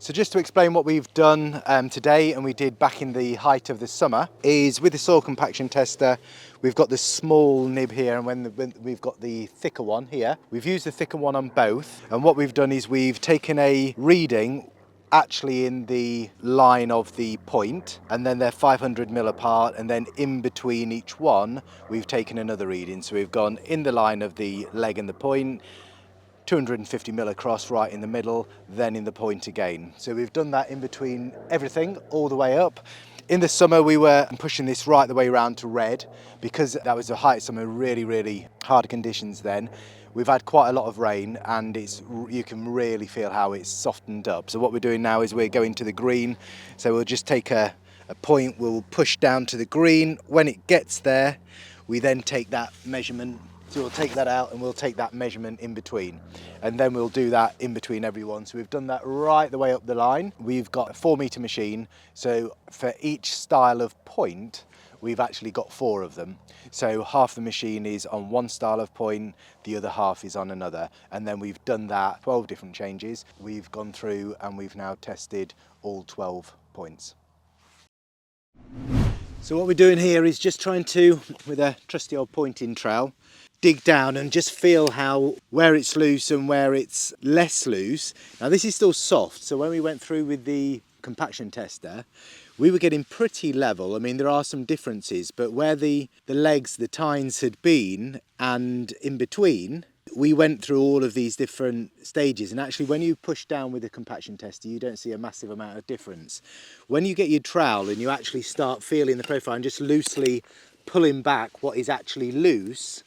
So just to explain what we've done today, and we did back in the height of the summer, is with the soil compaction tester, we've got the small nib here, and when we've got the thicker one here. We've used the thicker one on both, and what we've done is we've taken a reading actually in the line of the point, and then they're 500 mil apart, and then in between each one we've taken another reading. So we've gone in the line of the leg and the point, 250 mil across right in the middle, then in the point again. So we've done that in between everything all the way up. In the summer we were pushing this right the way around to red because that was the height of summer, really hard conditions then. We've had quite a lot of rain and you can really feel how it's softened up. So what we're doing now is we're going to the green. So we'll just take a point, we'll push down to the green. When it gets there, we then take that measurement. So we'll take that out and we'll take that measurement in between, and then we'll do that in between everyone. So we've done that right the way up the line. We've got a 4-meter machine, so for each style of point we've actually got 4 of them. So half the machine is on one style of point, the other half is on another, and then we've done that 12 different changes. We've gone through and we've now tested all 12 points. So what we're doing here is just trying to, with a trusty old pointing trowel, dig down and just feel where it's loose and where it's less loose. Now this is still soft, so when we went through with the compaction tester, we were getting pretty level. I mean, there are some differences, but where the legs, the tines had been, and in between, we went through all of these different stages, and actually when you push down with the compaction tester you don't see a massive amount of difference. When you get your trowel and you actually start feeling the profile and just loosely pulling back what is actually loose,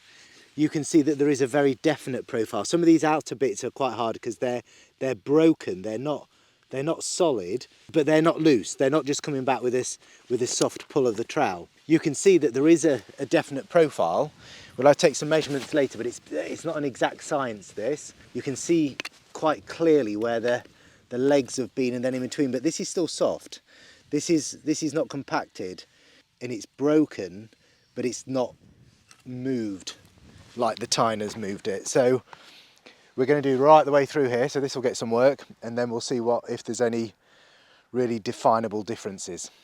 you can see that there is a very definite profile. Some of these outer bits are quite hard because they're broken, they're not solid, but they're not loose. They're not just coming back with this soft pull of the trowel. You can see that there is a definite profile. Well, I'll take some measurements later, but it's not an exact science, this. You can see quite clearly where the legs have been and then in between, but this is still soft. This is not compacted, and it's broken, but it's not moved like the tine has moved it. So we're going to do right the way through here, so this will get some work, and then we'll see if there's any really definable differences.